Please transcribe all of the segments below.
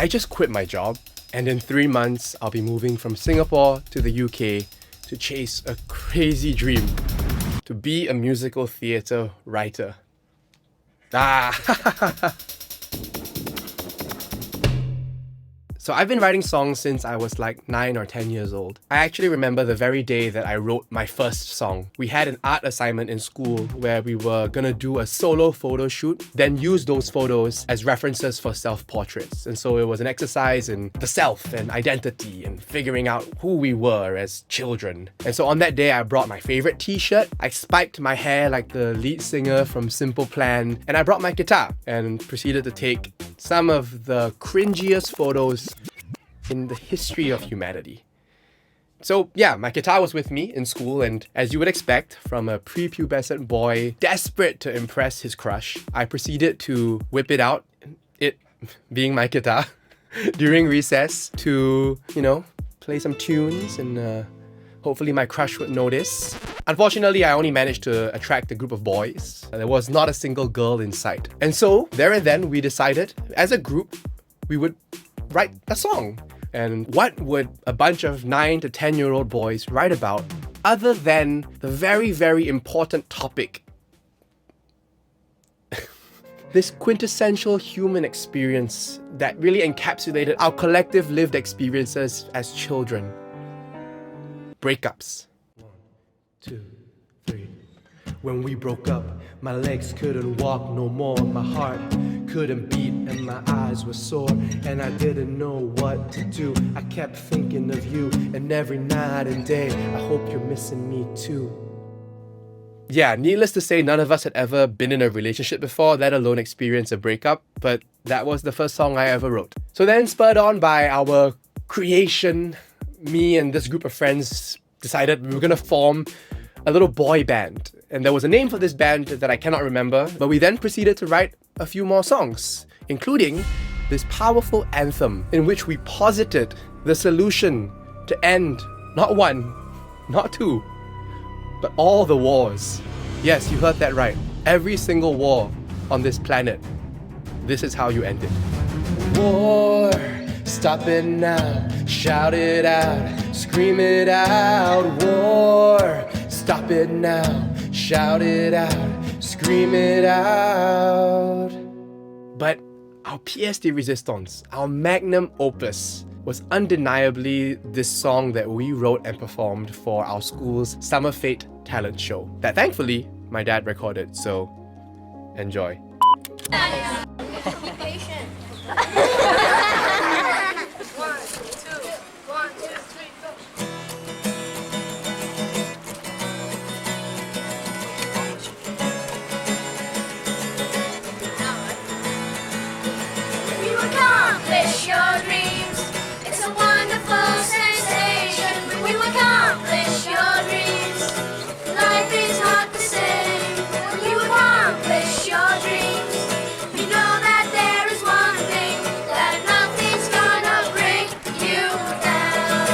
I just quit my job, and in 3 months, I'll be moving from Singapore to the UK to chase a crazy dream, to be a musical theatre writer. So I've been writing songs since I was like 9 or 10 years old. I actually remember the very day that I wrote my first song. We had an art assignment in school where we were gonna do a solo photo shoot, then use those photos as references for self-portraits. And so it was an exercise in the self and identity and figuring out who we were as children. And so on that day, I brought my favorite t-shirt, I spiked my hair like the lead singer from Simple Plan, and I brought my guitar and proceeded to take some of the cringiest photos in the history of humanity. So yeah, my guitar was with me in school, and as you would expect from a prepubescent boy desperate to impress his crush, I proceeded to whip it out, it being my guitar, during recess to, play some tunes and hopefully my crush would notice. Unfortunately, I only managed to attract a group of boys. There was not a single girl in sight. And so, there and then, we decided, as a group, we would write a song. And what would a bunch of 9 to 10-year-old boys write about other than the very, very important topic? This quintessential human experience that really encapsulated our collective lived experiences as children. Breakups. 1, 2, 3. When we broke up, my legs couldn't walk no more. My heart couldn't beat and my eyes were sore. And I didn't know what to do. I kept thinking of you, and every night and day, I hope you're missing me too. Yeah, needless to say, none of us had ever been in a relationship before, let alone experience a breakup. But that was the first song I ever wrote. So then, spurred on by our creation, me and this group of friends decided we were gonna form a little boy band. And there was a name for this band that I cannot remember, but we then proceeded to write a few more songs, including this powerful anthem in which we posited the solution to end not 1, not 2, but all the wars. Yes, you heard that right. Every single war on this planet. This is how you end it. War, stop it now, shout it out, scream it out. War, stop it now, shout it out, scream it out. But our pièce de résistance, our magnum opus, was undeniably this song that we wrote and performed for our school's Summer Fete talent show that thankfully my dad recorded, so enjoy. Accomplish your dreams. It's a wonderful sensation. When you accomplish your dreams, life is not the same. When you accomplish your dreams, you know that there is one thing, that nothing's gonna bring you down.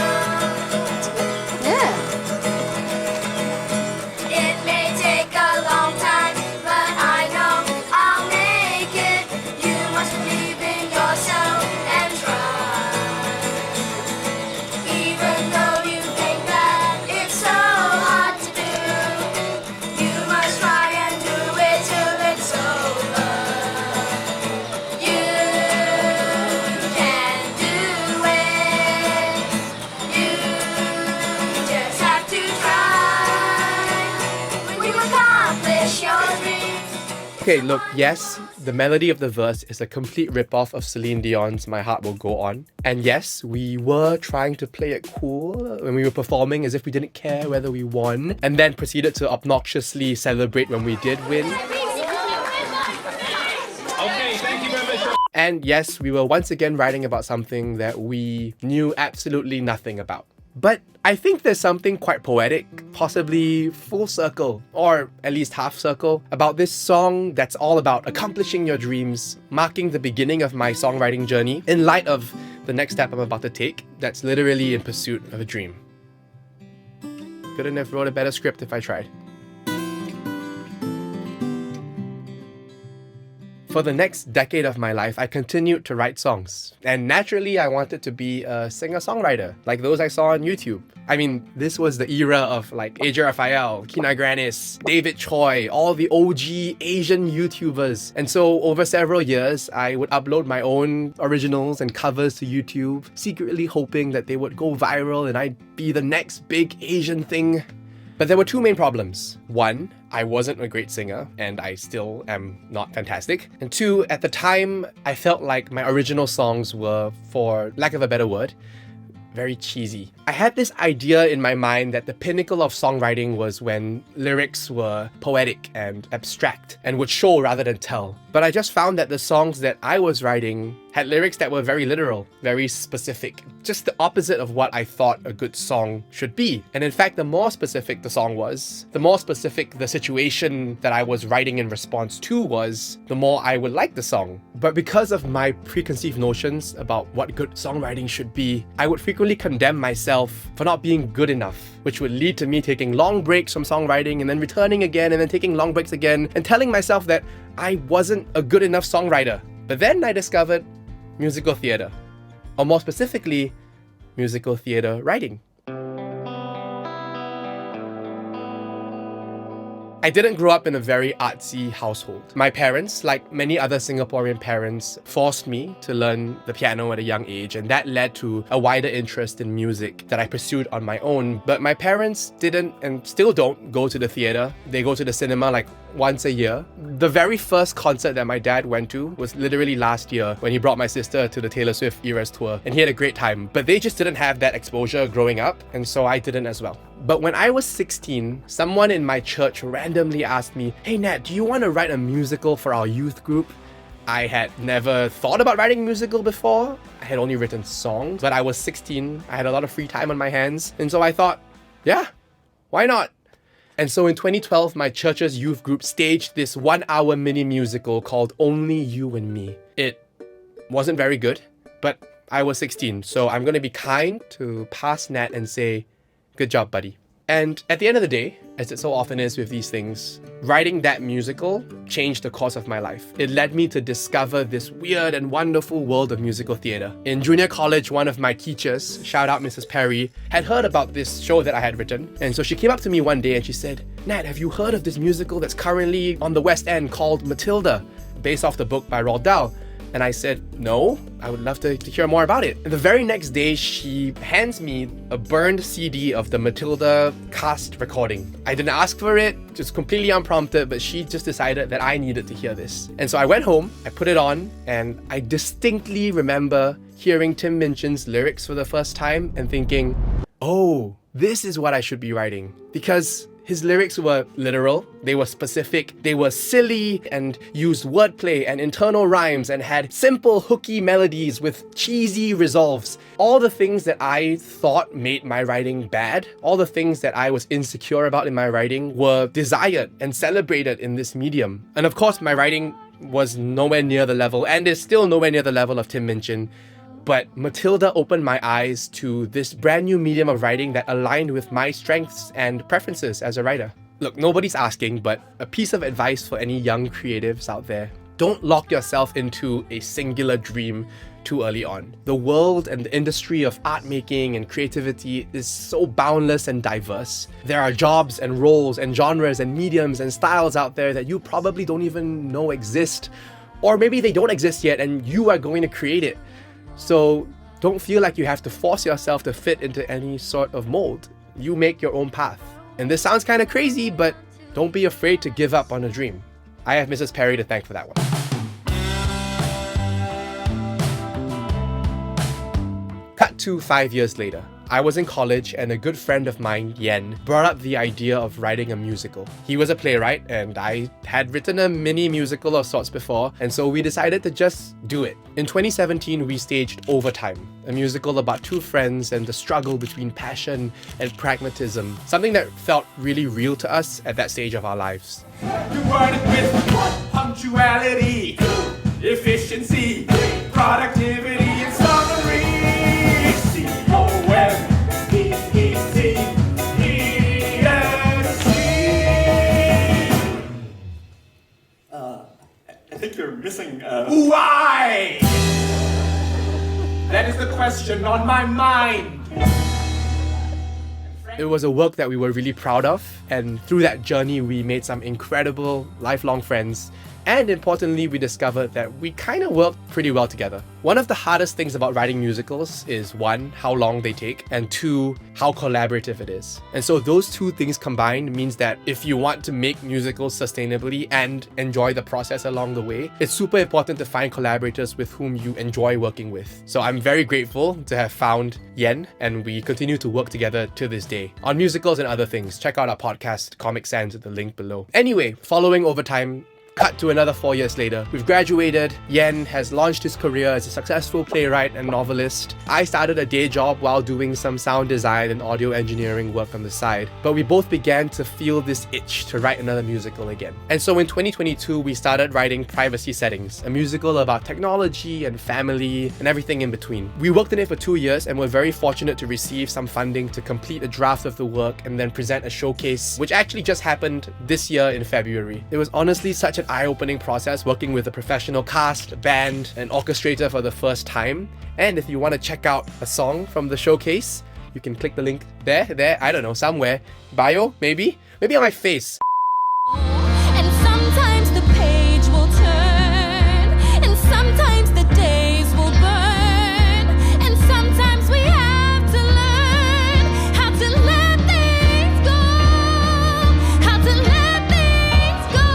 Yeah. It may take a long time, but I know I'll make it. You must believe in yourself and try. Even though you think that it's so hard to do, you must try and do it till it's over. You can do it. You just have to try. When you accomplish your dreams. Okay, look, yes, the melody of the verse is a complete rip-off of Celine Dion's My Heart Will Go On. And yes, we were trying to play it cool when we were performing as if we didn't care whether we won, and then proceeded to obnoxiously celebrate when we did win. Okay, thank you very much. And yes, we were once again writing about something that we knew absolutely nothing about. But I think there's something quite poetic, possibly full circle, or at least half circle, about this song that's all about accomplishing your dreams, marking the beginning of my songwriting journey in light of the next step I'm about to take, that's literally in pursuit of a dream. Couldn't have wrote a better script if I tried. For the next decade of my life, I continued to write songs. And naturally, I wanted to be a singer-songwriter, like those I saw on YouTube. I mean, this was the era of like AJ Raphael, Kina Granis, David Choi, all the OG Asian YouTubers. And so over several years, I would upload my own originals and covers to YouTube, secretly hoping that they would go viral and I'd be the next big Asian thing. But there were two main problems. One, I wasn't a great singer, and I still am not fantastic. And two, at the time, I felt like my original songs were, for lack of a better word, very cheesy. I had this idea in my mind that the pinnacle of songwriting was when lyrics were poetic and abstract and would show rather than tell. But I just found that the songs that I was writing had lyrics that were very literal, very specific, just the opposite of what I thought a good song should be. And in fact, the more specific the song was, the more specific the situation that I was writing in response to was, the more I would like the song. But because of my preconceived notions about what good songwriting should be, I would frequently condemn myself for not being good enough, which would lead to me taking long breaks from songwriting and then returning again and then taking long breaks again and telling myself that I wasn't a good enough songwriter. But then I discovered musical theatre, or more specifically, musical theatre writing. I didn't grow up in a very artsy household. My parents, like many other Singaporean parents, forced me to learn the piano at a young age, and that led to a wider interest in music that I pursued on my own. But my parents didn't and still don't go to the theatre. They go to the cinema like once a year. The very first concert that my dad went to was literally last year when he brought my sister to the Taylor Swift Eras tour, and he had a great time. But they just didn't have that exposure growing up, and so I didn't as well. But when I was 16, someone in my church randomly asked me, "Hey Nat, do you want to write a musical for our youth group?" I had never thought about writing a musical before. I had only written songs, but I was 16. I had a lot of free time on my hands, and so I thought, yeah, why not? And so in 2012, my church's youth group staged this 1-hour mini musical called Only You and Me. It wasn't very good, but I was 16, so I'm going to be kind to past Nat and say, good job, buddy. And at the end of the day, as it so often is with these things, writing that musical changed the course of my life. It led me to discover this weird and wonderful world of musical theatre. In junior college, one of my teachers, shout out Mrs. Perry, had heard about this show that I had written. And so she came up to me one day and she said, "Nat, have you heard of this musical that's currently on the West End called Matilda, based off the book by Roald Dahl?" And I said, "No, I would love to hear more about it." And the very next day, she hands me a burned CD of the Matilda cast recording. I didn't ask for it, just completely unprompted, but she just decided that I needed to hear this. And so I went home, I put it on, and I distinctly remember hearing Tim Minchin's lyrics for the first time and thinking, oh, this is what I should be writing. Because his lyrics were literal, they were specific, they were silly and used wordplay and internal rhymes and had simple hooky melodies with cheesy resolves. All the things that I thought made my writing bad, all the things that I was insecure about in my writing were desired and celebrated in this medium. And of course, my writing was nowhere near the level and is still nowhere near the level of Tim Minchin. But Matilda opened my eyes to this brand new medium of writing that aligned with my strengths and preferences as a writer. Look, nobody's asking, but a piece of advice for any young creatives out there: don't lock yourself into a singular dream too early on. The world and the industry of art making and creativity is so boundless and diverse. There are jobs and roles and genres and mediums and styles out there that you probably don't even know exist. Or maybe they don't exist yet and you are going to create it. So don't feel like you have to force yourself to fit into any sort of mold. You make your own path. And this sounds kind of crazy, but don't be afraid to give up on a dream. I have Mrs. Perry to thank for that one. Cut to 5 years later. I was in college and a good friend of mine, Yen, brought up the idea of writing a musical. He was a playwright and I had written a mini musical of sorts before, and so we decided to just do it. In 2017, we staged Overtime, a musical about two friends and the struggle between passion and pragmatism, something that felt really real to us at that stage of our lives. You word it with punctuality, efficiency, productivity, and summary. I think you're missing That is the question on my mind. It was a work that we were really proud of, and through that journey we made some incredible lifelong friends, and importantly we discovered that we kind of worked pretty well together. One of the hardest things about writing musicals is one, how long they take, and two, how collaborative it is. And so those two things combined means that if you want to make musicals sustainably and enjoy the process along the way, it's super important to find collaborators with whom you enjoy working with. So I'm very grateful to have found Yen, and we continue to work together to this day on musicals and other things. Check out our podcast, Comic Sans, at the link below. Anyway, following over time, cut to another 4 years later. We've graduated. Yen has launched his career as a successful playwright and novelist. I started a day job while doing some sound design and audio engineering work on the side. But we both began to feel this itch to write another musical again. And so in 2022, we started writing Privacy Settings, a musical about technology and family and everything in between. We worked on it for 2 years and were very fortunate to receive some funding to complete a draft of the work and then present a showcase, which actually just happened this year in February. It was honestly such an eye-opening process working with a professional cast, band, and orchestrator for the first time. And if you want to check out a song from the showcase, you can click the link there, I don't know, somewhere. Bio, maybe on my face. And sometimes the page will turn, and sometimes the days will burn, and sometimes we have to learn how to let things go, how to let things go.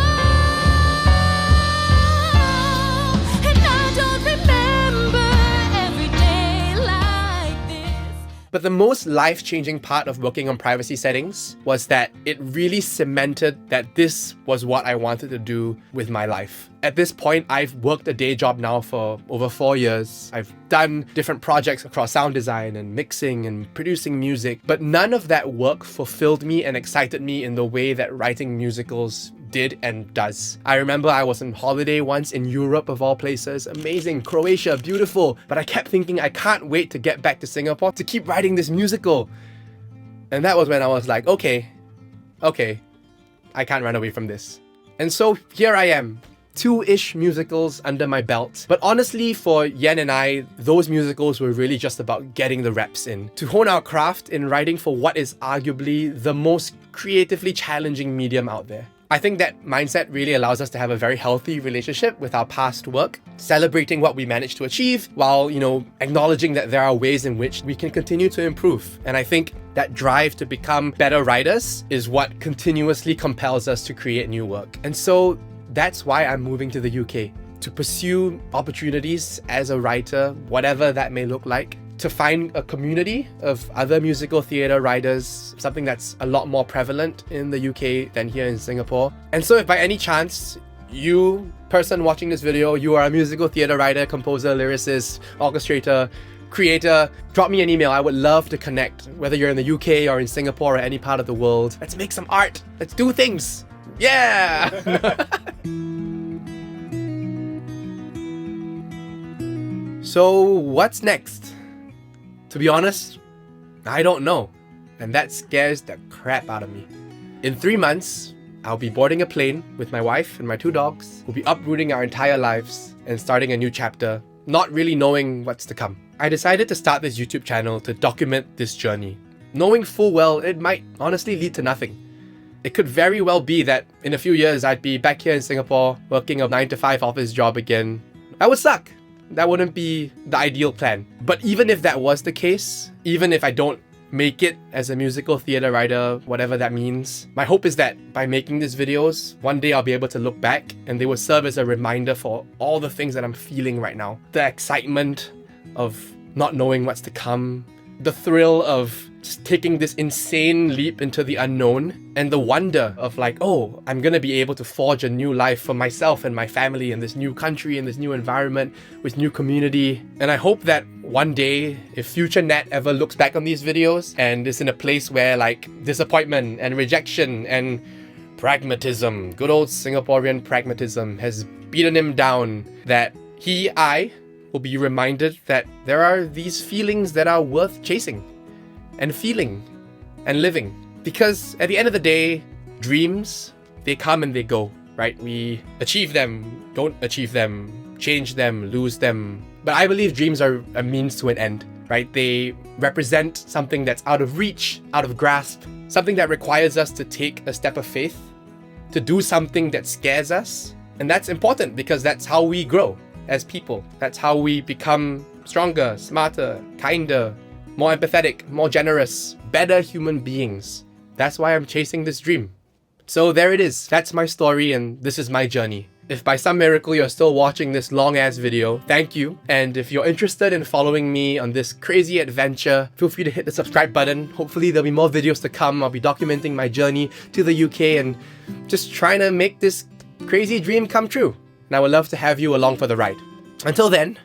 And I don't remember every day like this. But the most life-changing part of working on Privacy Settings was that it really cemented that this was what I wanted to do with my life. At this point, I've worked a day job now for over 4 years. I've done different projects across sound design and mixing and producing music, but none of that work fulfilled me and excited me in the way that writing musicals did and does. I remember I was on holiday once in Europe of all places. Amazing, Croatia, beautiful. But I kept thinking I can't wait to get back to Singapore to keep writing this musical. And that was when I was like, okay, I can't run away from this. And so here I am, 2-ish musicals under my belt. But honestly, for Yen and I, those musicals were really just about getting the reps in, to hone our craft in writing for what is arguably the most creatively challenging medium out there. I think that mindset really allows us to have a very healthy relationship with our past work, celebrating what we managed to achieve while, acknowledging that there are ways in which we can continue to improve. And I think that drive to become better writers is what continuously compels us to create new work. And so that's why I'm moving to the UK, to pursue opportunities as a writer, whatever that may look like, to find a community of other musical theatre writers, something that's a lot more prevalent in the UK than here in Singapore. And so if by any chance, you person watching this video, you are a musical theatre writer, composer, lyricist, orchestrator, creator, drop me an email. I would love to connect, whether you're in the UK or in Singapore or any part of the world. Let's make some art. Let's do things. Yeah! So what's next? To be honest, I don't know, and that scares the crap out of me. In 3 months, I'll be boarding a plane with my wife and my 2 dogs. We'll be uprooting our entire lives and starting a new chapter, not really knowing what's to come. I decided to start this YouTube channel to document this journey, knowing full well it might honestly lead to nothing. It could very well be that in a few years I'd be back here in Singapore working a 9-to-5 office job again. That would suck. That wouldn't be the ideal plan. But even if that was the case, even if I don't make it as a musical theatre writer, whatever that means, my hope is that by making these videos, one day I'll be able to look back and they will serve as a reminder for all the things that I'm feeling right now. The excitement of not knowing what's to come, the thrill of just taking this insane leap into the unknown, and the wonder of like, oh, I'm gonna be able to forge a new life for myself and my family in this new country, in this new environment, with new community. And I hope that one day, if future Nat ever looks back on these videos and is in a place where like disappointment and rejection and pragmatism, good old Singaporean pragmatism, has beaten him down, that I will be reminded that there are these feelings that are worth chasing and feeling and living. Because at the end of the day, dreams, they come and they go, right? We achieve them, don't achieve them, change them, lose them, But I believe dreams are a means to an end, right? They represent something that's out of reach, out of grasp, something that requires us to take a step of faith, to do something that scares us. And that's important because that's how we grow as people. That's how we become stronger, smarter, kinder, more empathetic, more generous, better human beings. That's why I'm chasing this dream. So there it is. That's my story and this is my journey. If by some miracle you're still watching this long-ass video, thank you. And if you're interested in following me on this crazy adventure, feel free to hit the subscribe button. Hopefully there'll be more videos to come. I'll be documenting my journey to the UK and just trying to make this crazy dream come true. And I would love to have you along for the ride. Until then,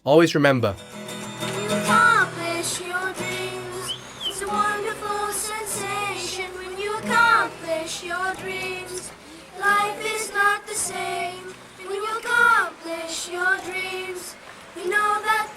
always remember, When you accomplish your dreams, it's a wonderful sensation. When you accomplish your dreams, life is not the same. When you accomplish your dreams, you know that